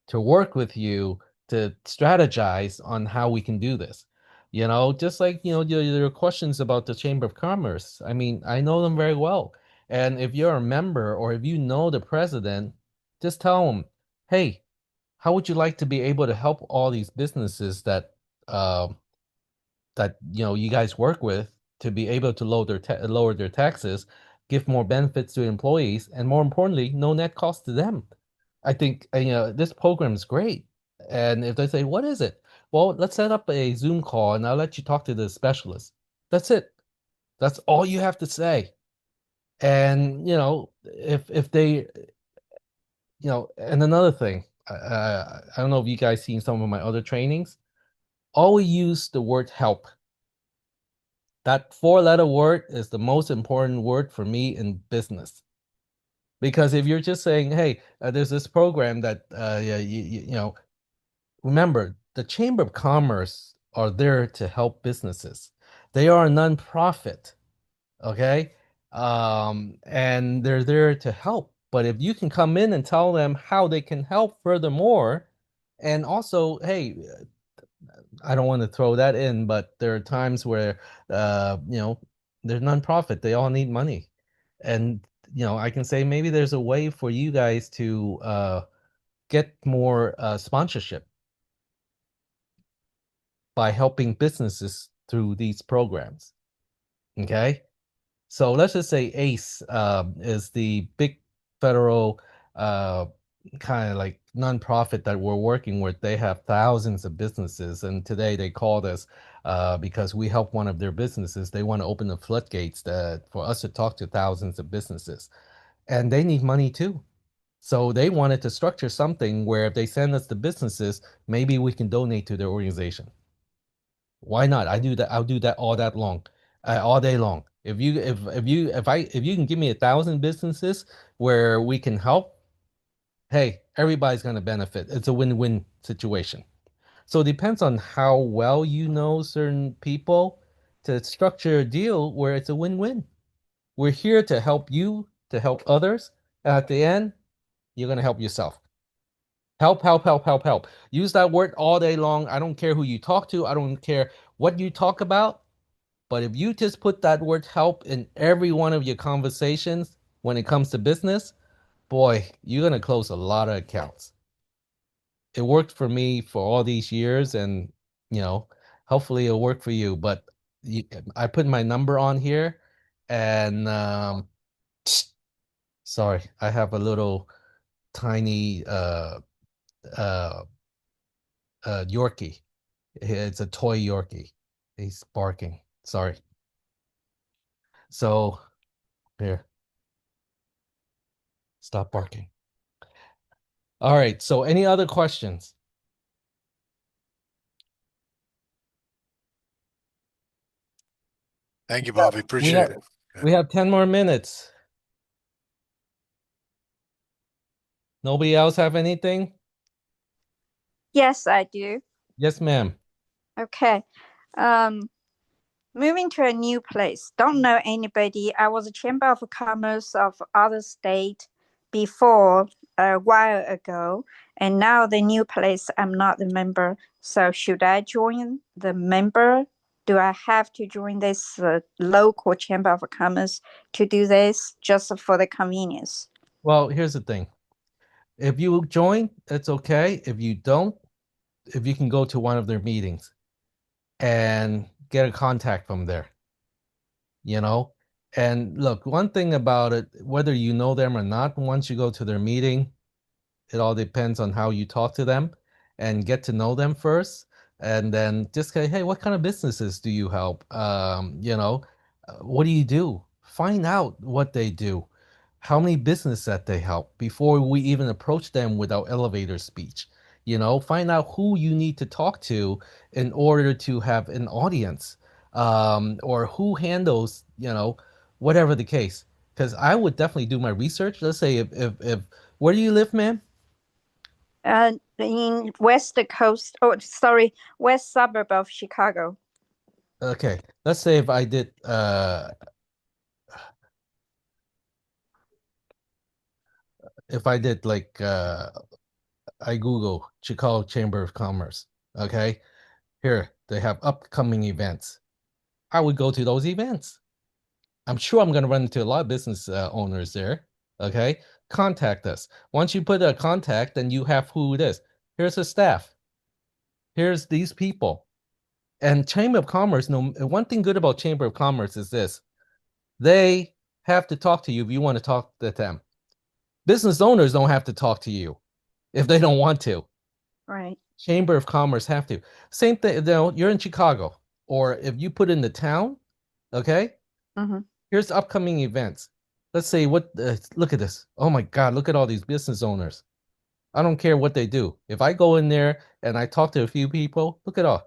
to work with you, to strategize on how we can do this. Just like, your questions about the Chamber of Commerce. I mean, I know them very well. And if you're a member or if you know the president, just tell them, hey, how would you like to be able to help all these businesses uh, that you guys work with to be able to lower their taxes, give more benefits to employees, and more importantly, no net cost to them. I think this program is great. And if they say, "What is it?" Well, let's set up a Zoom call, and I'll let you talk to the specialist. That's it. That's all you have to say. And if they, and another thing, I don't know if you guys seen some of my other trainings. Always use the word help. That four-letter word is the most important word for me in business. Because if you're just saying, hey, there's this program that, remember, the Chamber of Commerce are there to help businesses. They are a nonprofit, okay? And they're there to help. But if you can come in and tell them how they can help furthermore, and also, hey, I don't want to throw that in, but there are times where, they're nonprofit. They all need money. And, I can say maybe there's a way for you guys to get more sponsorship by helping businesses through these programs. Okay. So let's just say ACE is the big federal kind of like nonprofit that we're working with. They have thousands of businesses, and today they called us because we help one of their businesses. They want to open the floodgates for us to talk to thousands of businesses, and they need money too. So they wanted to structure something where if they send us the businesses, maybe we can donate to their organization. Why not? I do that. I'll do that all day long. If you can give me 1,000 businesses where we can help, hey, everybody's going to benefit. It's a win-win situation. So it depends on how well you know certain people to structure a deal where it's a win-win. We're here to help you, to help others. At the end, you're going to help yourself. Help, help, help, help, help. Use that word all day long. I don't care who you talk to. I don't care what you talk about. But if you just put that word help in every one of your conversations when it comes to business, boy, you're going to close a lot of accounts. It worked for me for all these years, and hopefully it'll work for you. But I put my number on here, and sorry, I have a little tiny uh Yorkie. It's a toy Yorkie. He's barking. Sorry. So here, stop barking. All right. So any other questions? Thank you, Bobby. Appreciate it. We have 10 more minutes. Nobody else have anything? Yes, I do. Yes, ma'am. Okay. Moving to a new place. Don't know anybody. I was a Chamber of Commerce of other state before. a while ago, and now the new place I'm not the member. So should I join the member? Do I have to join this local chamber of commerce to do this just for the convenience? Well, here's the thing. If you join, it's okay. If you don't, if you can go to one of their meetings and get a contact from there, you know? And look, one thing about it, whether you know them or not, once you go to their meeting, it all depends on how you talk to them and get to know them first. And then just say, hey, what kind of businesses do you help? What do you do? Find out what they do, how many business that they help before we even approach them with our elevator speech. Find out who you need to talk to in order to have an audience, or who handles, whatever the case. Because I would definitely do my research. Let's say if where do you live, ma'am? In west coast, west suburb of Chicago. Okay, let's say if I did like I Google Chicago Chamber of Commerce, okay? Here, they have upcoming events. I would go to those events. I'm sure I'm going to run into a lot of business owners there, okay? Contact us. Once you put a contact, then you have who it is. Here's the staff. Here's these people. And Chamber of Commerce, one thing good about Chamber of Commerce is this. They have to talk to you if you want to talk to them. Business owners don't have to talk to you if they don't want to. Right. Chamber of Commerce have to. Same thing, you're in Chicago, or if you put in the town, okay? Mm-hmm. Here's upcoming events. Let's say look at this. Oh my God, look at all these business owners. I don't care what they do. If I go in there and I talk to a few people, look at all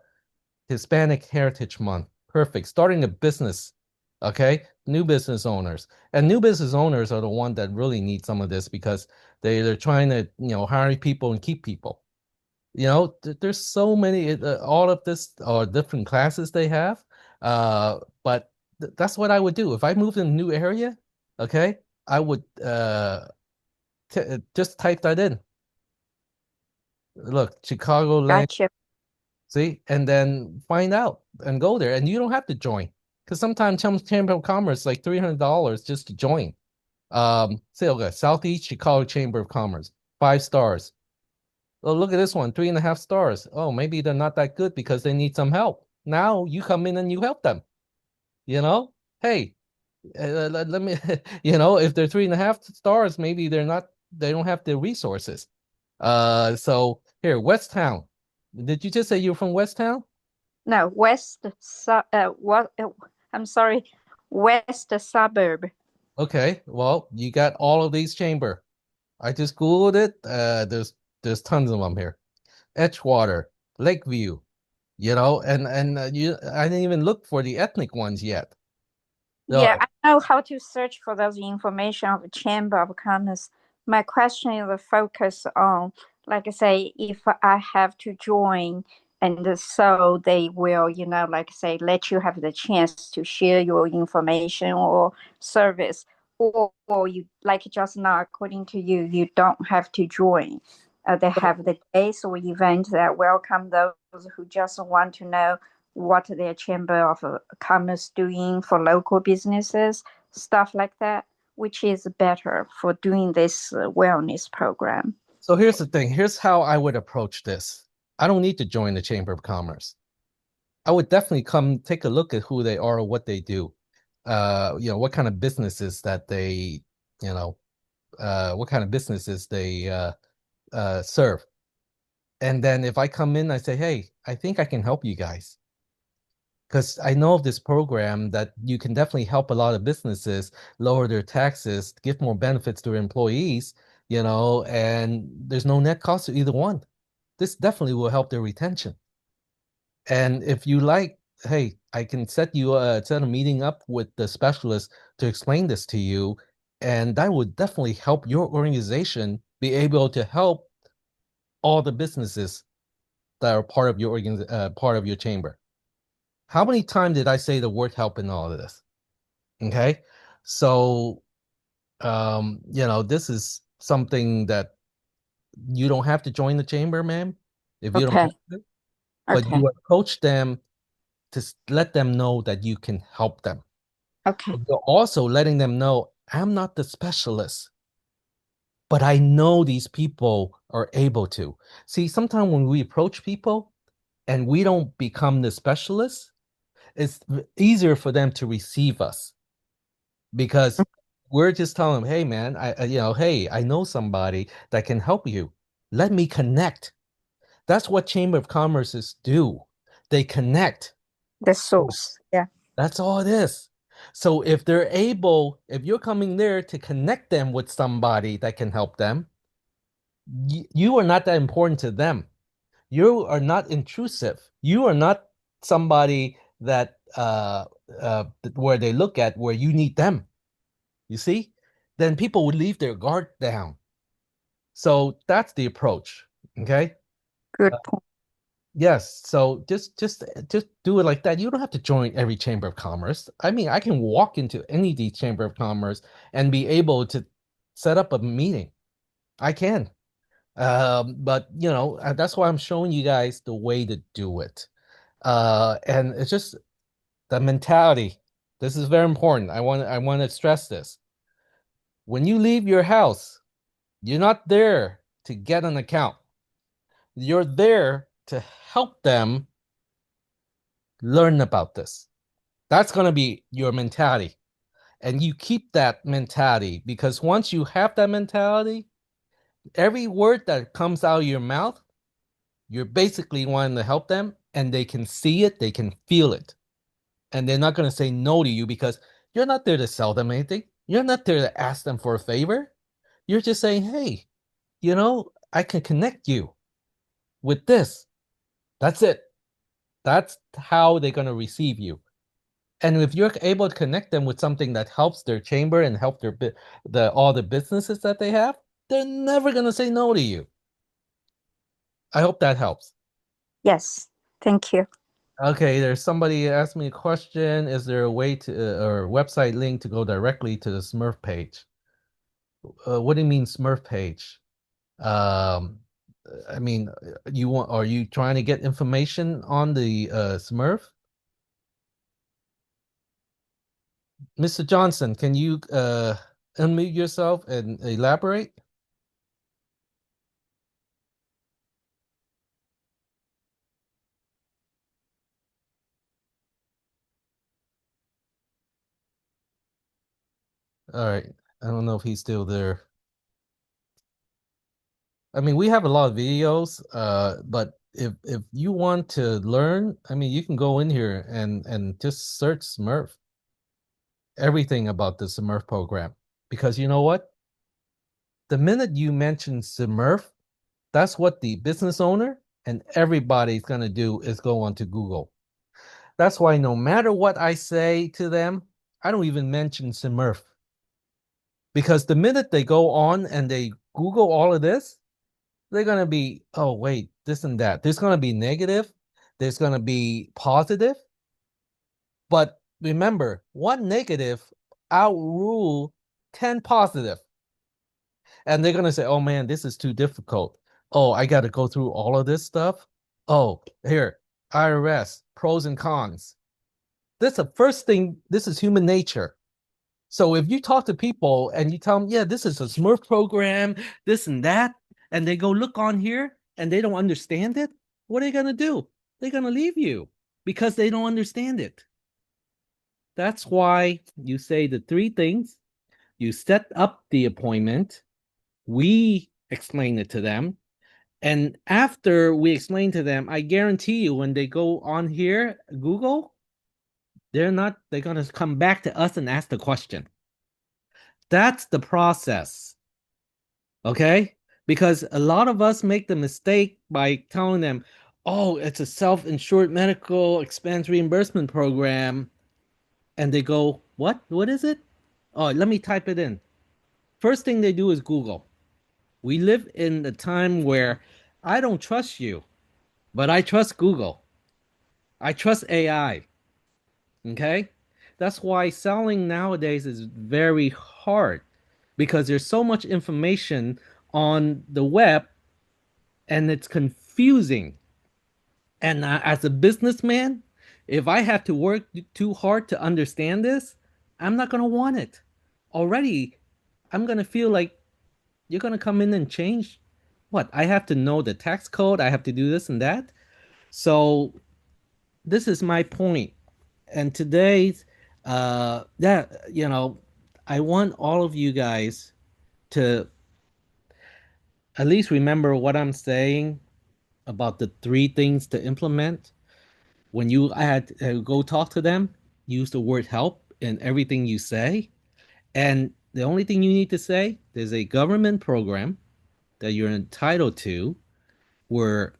Hispanic Heritage Month. Perfect. Starting a business, okay? New business owners. And new business owners are the one that really need some of this because they're trying to, hire people and keep people. There's so many, all of this are different classes they have. But that's what I would do. If I moved in a new area, okay, I would just type that in. Look, Chicago land. Gotcha. See, and then find out and go there. And you don't have to join because sometimes Chamber of Commerce is like $300 just to join. Say, okay, Southeast Chicago Chamber of Commerce, 5 stars. Oh, look at this one, 3.5 stars. Oh, maybe they're not that good because they need some help. Now you come in and you help them. Hey, let me, if they're 3.5 stars, maybe they don't have the resources. So here, West Town. Did you just say you're from West Town? No, I'm sorry, west suburb. Okay, well, you got all of these chamber. I just Googled it. There's tons of them here. Edgewater, Lakeview, and I didn't even look for the ethnic ones yet. Yeah, I know how to search for those information of Chamber of Commerce. My question is focus on, like I say, if I have to join, and so they will, like I say, let you have the chance to share your information or service, or you, like just now, according to you, you don't have to join. They have the days or event that welcome those who just want to know what their Chamber of Commerce doing for local businesses, stuff like that, which is better for doing this wellness program. So here's the thing. Here's how I would approach this. I don't need to join the Chamber of Commerce. I would definitely come take a look at who they are or what they do. What kind of businesses that they, what kind of businesses they serve. And then if I come in, I say, hey, I think I can help you guys. Because I know of this program that you can definitely help a lot of businesses lower their taxes, give more benefits to their employees, and there's no net cost to either one. This definitely will help their retention. And if you like, hey, I can set a meeting up with the specialist to explain this to you, and that would definitely help your organization be able to help all the businesses that are part of your chamber. How many times did I say the word help in all of this? Okay. So, this is something that you don't have to join the chamber, ma'am, if you don't Okay. want to, but Okay. you approach them to let them know that you can help them. Okay. But you're also letting them know I'm not the specialist, but I know these people are able to. See, sometimes when we approach people and we don't become the specialist, it's easier for them to receive us because we're just telling them, hey, man, hey, I know somebody that can help you. Let me connect. That's what Chamber of Commerce's do. They connect. The source. Yeah. That's all it is. So if they're able, if you're coming there to connect them with somebody that can help them, you are not that important to them. You are not intrusive. You are not somebody that where they look at where you need them. You see? Then people would leave their guard down. So that's the approach. Okay. Good point. Yes. So just do it like that. You don't have to join every chamber of commerce. I mean, I can walk into any of these chamber of commerce and be able to set up a meeting. I can. But that's why I'm showing you guys the way to do it. And it's just the mentality. This is very important. I want to stress this. When you leave your house, you're not there to get an account. You're there to help them learn about this. That's going to be your mentality. And you keep that mentality because once you have that mentality, every word that comes out of your mouth, you're basically wanting to help them and they can see it, they can feel it. And they're not going to say no to you because you're not there to sell them anything. You're not there to ask them for a favor. You're just saying, hey, I can connect you with this. That's it. That's how they're going to receive you. And if you're able to connect them with something that helps their chamber and help all the businesses that they have, they're never going to say no to you. I hope that helps. Yes. Thank you. Okay, there's somebody asked me a question. Is there a way to or website link to go directly to the Smurf page? What do you mean Smurf page? Um, I mean, are you trying to get information on the Smurf? Mr. Johnson, can you unmute yourself and elaborate? All right. I don't know if he's still there. I mean, we have a lot of videos, but if you want to learn, I mean, you can go in here and just search Smurf, everything about the Smurf program. Because you know what? The minute you mention Smurf, that's what the business owner and everybody's gonna do is go onto Google. That's why no matter what I say to them, I don't even mention Smurf. Because the minute they go on and they Google all of this, they're gonna be, oh wait, this and that. There's gonna be negative, there's gonna be positive, but remember, one negative outrule 10 positive. And they're gonna say, oh man, this is too difficult. Oh, I gotta go through all of this stuff. Oh, here, IRS, pros and cons. This is the first thing, this is human nature. So if you talk to people and you tell them, yeah, this is a Smurf program, this and that, and they go look on here and they don't understand it, what are they going to do? They're going to leave you because they don't understand it. That's why you say the three things. You set up the appointment. We explain it to them. And after we explain to them, I guarantee you when they go on here, Google, they're going to come back to us and ask the question. That's the process. Okay? Because a lot of us make the mistake by telling them, oh, it's a self-insured medical expense reimbursement program. And they go, what? What is it? Oh, let me type it in. First thing they do is Google. We live in a time where I don't trust you, but I trust Google. I trust AI. Okay? That's why selling nowadays is very hard because there's so much information on the web and it's confusing. And as a businessman, if I have to work too hard to understand this, I'm not going to want it. Already, I'm going to feel like you're going to come in and change what? I have to know the tax code, I have to do this and that. So, this is my point. And today's I want all of you guys to at least remember what I'm saying about the three things to implement. When you had go talk to them, use the word help in everything you say. And the only thing you need to say, there's a government program that you're entitled to where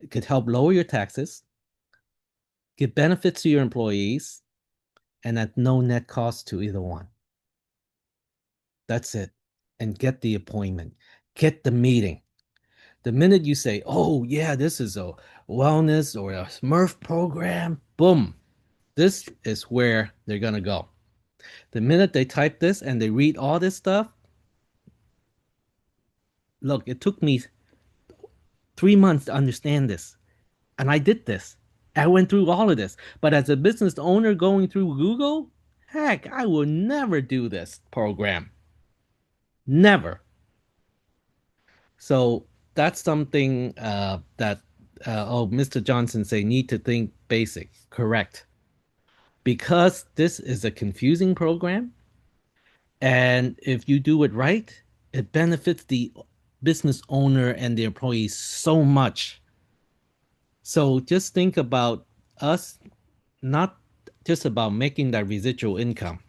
it could help lower your taxes, give benefits to your employees, and at no net cost to either one. That's it. And get the appointment, get the meeting. The minute you say, oh, yeah, this is a wellness or a Smurf program, boom, this is where they're going to go. The minute they type this and they read all this stuff, look, it took me 3 months to understand this. And I did this. I went through all of this. But as a business owner going through Google, heck, I will never do this program. Never. So that's something Mr. Johnson say, need to think basic. Correct. Because this is a confusing program. And if you do it right, it benefits the business owner and the employees so much. So just think about us, not just about making that residual income.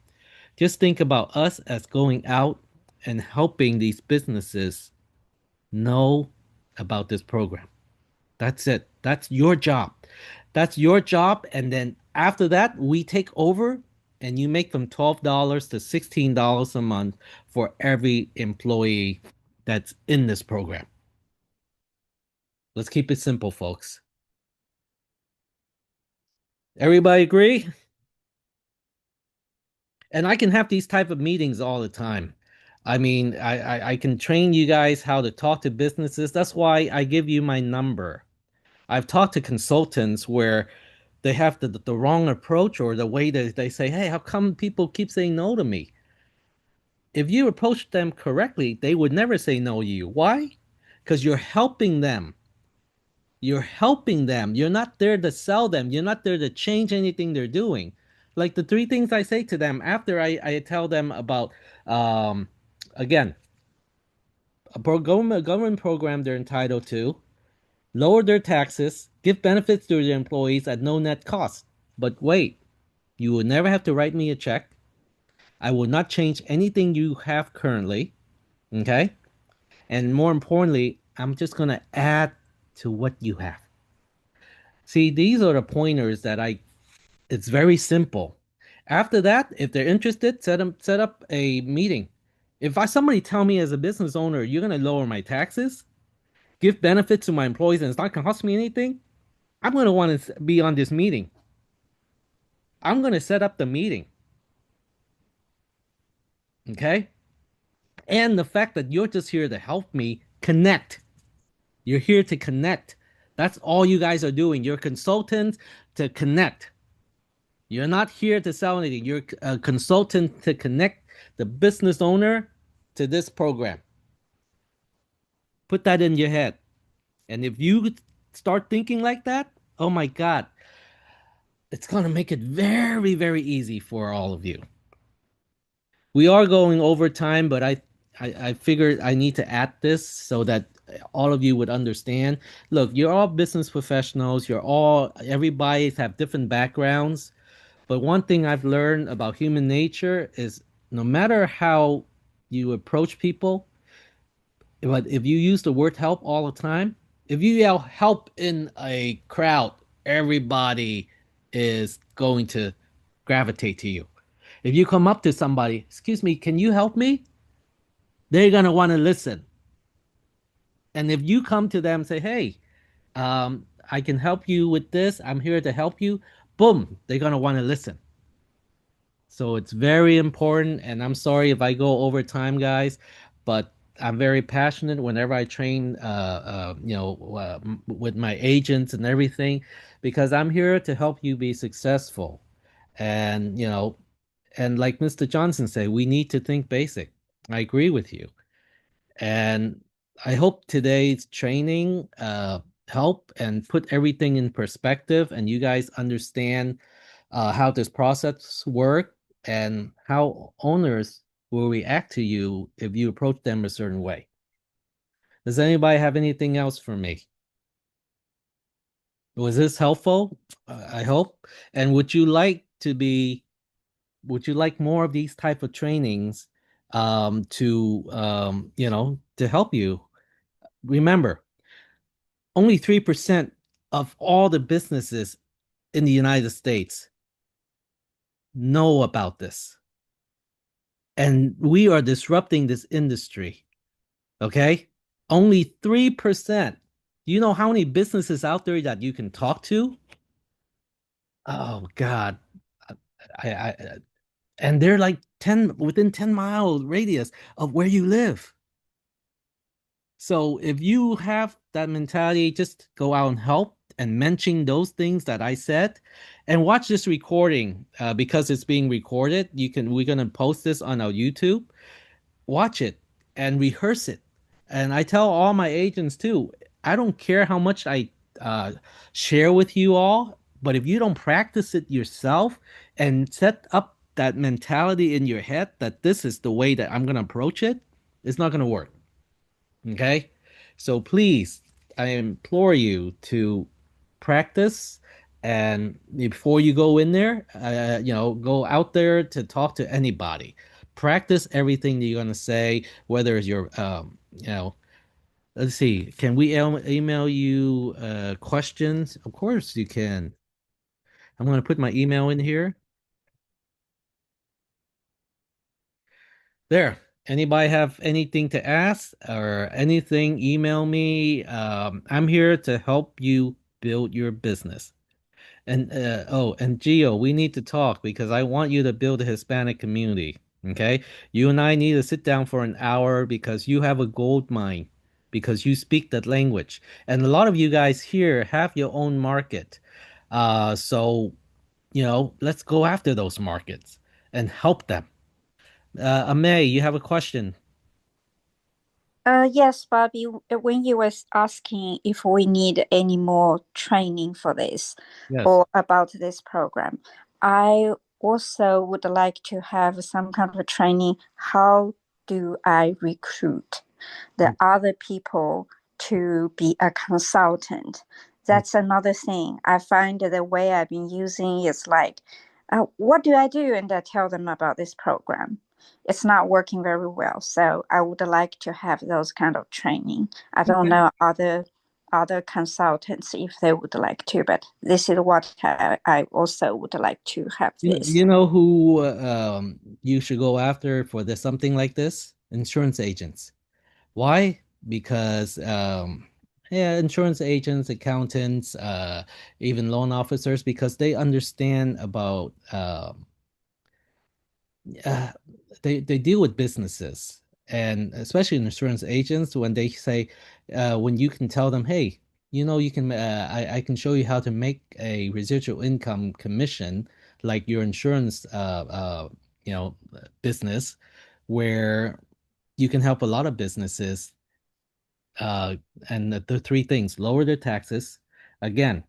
Just think about us as going out and helping these businesses know about this program. That's it. That's your job. That's your job. And then after that, we take over and you make from $12 to $16 a month for every employee that's in this program. Let's keep it simple, folks. Everybody agree? And I can have these type of meetings all the time. I mean, I can train you guys how to talk to businesses. That's why I give you my number. I've talked to consultants where they have the wrong approach or the way that they say, hey, how come people keep saying no to me? If you approach them correctly, they would never say no to you. Why? Because you're helping them. You're helping them. You're not there to sell them. You're not there to change anything they're doing. Like the three things I say to them after I tell them about, again, government program they're entitled to, lower their taxes, give benefits to their employees at no net cost. But wait, you will never have to write me a check. I will not change anything you have currently. Okay? And more importantly, I'm just going to add to what you have. See, these are the pointers that it's very simple. After that, if they're interested, set up a meeting. If somebody tell me as a business owner, you're going to lower my taxes, give benefits to my employees, and it's not going to cost me anything, I'm going to want to be on this meeting. I'm going to set up the meeting. Okay? And the fact that you're just here to help me connect. You're here to connect. That's all you guys are doing. You're consultants to connect. You're not here to sell anything. You're a consultant to connect the business owner to this program. Put that in your head. And if you start thinking like that, oh my God, it's going to make it very, very easy for all of you. We are going over time, but I figured I need to add this so that all of you would understand. Look, you're all business professionals. Everybody have different backgrounds. But one thing I've learned about human nature is no matter how you approach people, but if you use the word help all the time, if you yell help in a crowd, everybody is going to gravitate to you. If you come up to somebody, excuse me, can you help me? They're going to want to listen. And if you come to them and say, hey, I can help you with this, I'm here to help you, boom, they're going to want to listen. So it's very important. And I'm sorry if I go over time, guys, but I'm very passionate whenever I train, with my agents and everything, because I'm here to help you be successful. And, and like Mr. Johnson said, we need to think basic. I agree with you. And I hope today's training help and put everything in perspective, and you guys understand how this process work and how owners will react to you if you approach them a certain way. Does anybody have anything else for me? Was this helpful? I hope. And would you like more of these type of trainings to help you? Remember, only 3% of all the businesses in the United States know about this. And we are disrupting this industry. Okay? Only 3%. Do you know how many businesses out there that you can talk to? Oh God. I and they're like 10 within 10-mile radius of where you live. So if you have that mentality, just go out and help and mention those things that I said, and watch this recording because it's being recorded. We're gonna post this on our YouTube. Watch it and rehearse it. And I tell all my agents too, I don't care how much I uh, share with you all, but if you don't practice it yourself and set up that mentality in your head that this is the way that I'm gonna approach it, it's not gonna work. Okay. So please, I implore you to practice, and before you go in there, go out there to talk to anybody. Practice everything that you're going to say, whether it's let's see, can we email you questions? Of course you can. I'm going to put my email in here. There. Anybody have anything to ask or anything, email me. I'm here to help you build your business. And and Gio, we need to talk because I want you to build a Hispanic community. Okay? You and I need to sit down for an hour because you have a gold mine, because you speak that language. And a lot of you guys here have your own market. So, let's go after those markets and help them. Amay, you have a question? Yes, Bobby, when you was asking if we need any more training for this Yes. or about this program, I also would like to have some kind of a training. How do I recruit the other people to be a consultant? That's another thing. I find that the way I've been using is like, what do I do? And I tell them about this program. It's not working very well. So I would like to have those kind of training. I don't know other consultants if they would like to, but this is what I also would like to have this. You know who you should go after for something like this? Insurance agents. Why? Because yeah, insurance agents, accountants, even loan officers, because they understand about uh, they deal with businesses, and especially insurance agents when they say when you can tell them, hey, you can I can show you how to make a residual income commission like your insurance business, where you can help a lot of businesses uh, and the three things: lower their taxes, again,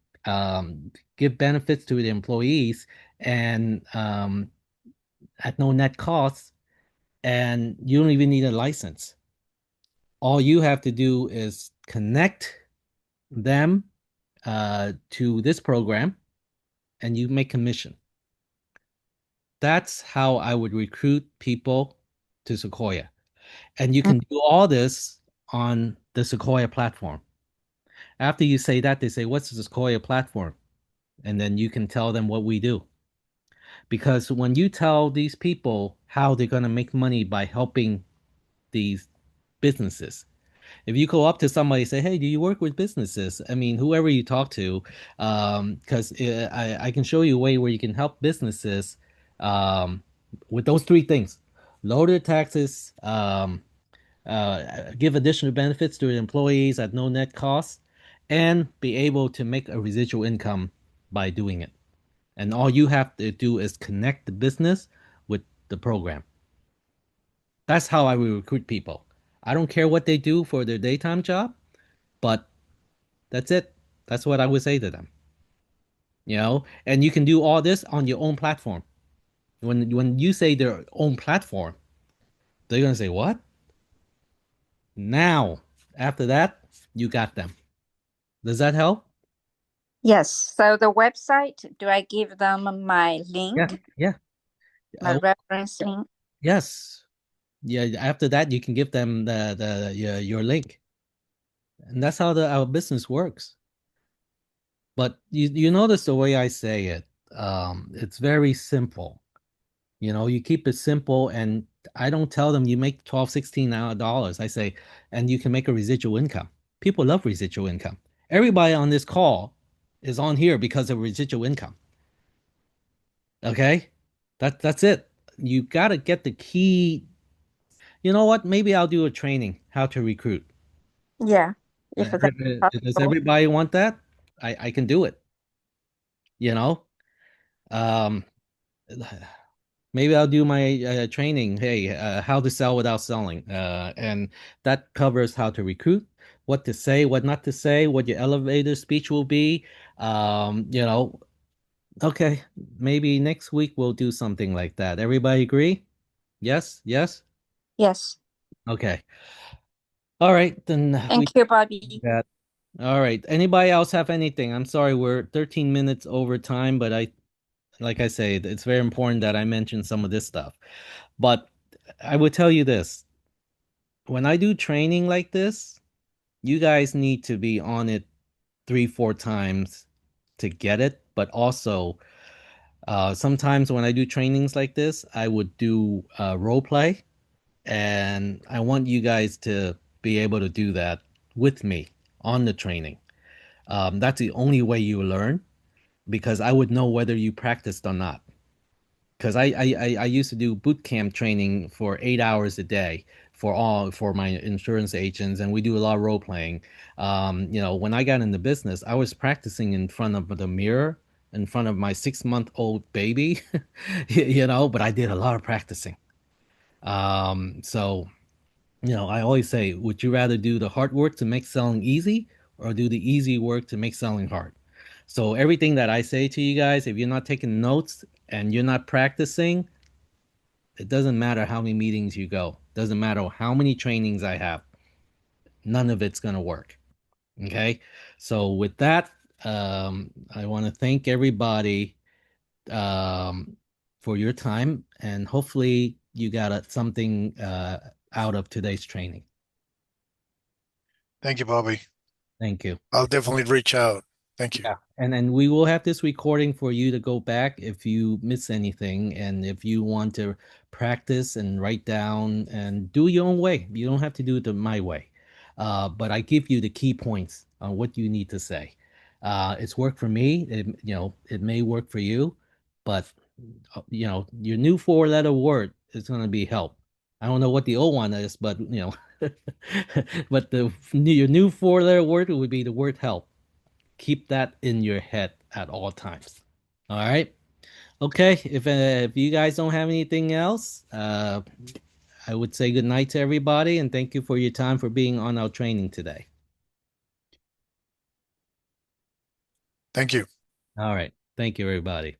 give benefits to the employees, and at no net cost, and you don't even need a license. All you have to do is connect them to this program, and you make commission. That's how I would recruit people to Sequoia. And you can do all this on the Sequoia platform. After you say that, they say, what's the Sequoia platform? And then you can tell them what we do. Because when you tell these people how they're going to make money by helping these businesses, if you go up to somebody and say, hey, do you work with businesses? I mean, whoever you talk to, because I can show you a way where you can help businesses with those three things: lower their taxes, give additional benefits to the employees at no net cost, and be able to make a residual income by doing it. And all you have to do is connect the business with the program. That's how I will recruit people. I don't care what they do for their daytime job, but that's it. That's what I would say to them. And you can do all this on your own platform. When you say their own platform, they're gonna say, "What?" Now, after that, you got them. Does that help? Yes. So the website, do I give them my Yeah, link, yeah. my reference link? Yes. Yeah, after that you can give them your link. And that's how our business works. But you notice the way I say it. It's very simple. You keep it simple, and I don't tell them you make 12, $16 I say, and you can make a residual income. People love residual income. Everybody on this call is on here because of residual income. Okay? That's it. You gotta get the key. You know what? Maybe I'll do a training how to recruit. Yeah. If that's Does possible. everybody want that? I can do it. You know? Um Maybe I'll do my training. Hey, how to sell without selling, and that covers how to recruit, what to say, what not to say, what your elevator speech will be. Um, you know, okay, maybe next week we'll do something like that. Everybody agree? Yes, yes. Yes. Okay. All right, then we Thank you, do Bobby. that. All right. Anybody else have anything? I'm sorry, we're 13 minutes over time, but like I say, it's very important that I mention some of this stuff. But I would tell you this, when I do training like this, you guys need to be on it 3, 4 times to get it. But also, sometimes when I do trainings like this, I would do role play, and I want you guys to be able to do that with me on the training. That's the only way you learn, because I would know whether you practiced or not. Because I used to do boot camp training for 8 hours a day for my insurance agents, and we do a lot of role playing. When I got in the business, I was practicing in front of the mirror, in front of my 6-month-old baby, but I did a lot of practicing. So I always say, would you rather do the hard work to make selling easy, or do the easy work to make selling hard? So everything that I say to you guys, if you're not taking notes and you're not practicing, it doesn't matter how many meetings you go. Doesn't matter how many trainings I have. None of it's gonna work. Okay. So with that, I want to thank everybody um, for your time, and hopefully you got something out of today's training. Thank you, Bobby. Thank you. I'll definitely reach out. Thank you. Yeah. And then we will have this recording for you to go back if you miss anything, and if you want to practice and write down and do your own way. You don't have to do it my way. But I give you the key points on what you need to say. It's worked for me. It may work for you, but your new 4-letter word is going to be help. I don't know what the old one is, but but your new 4-letter word would be the word help. Keep that in your head at all times. All right. Okay. If you guys don't have anything else, I would say good night to everybody, and thank you for your time for being on our training today. Thank you. All right. Thank you, everybody.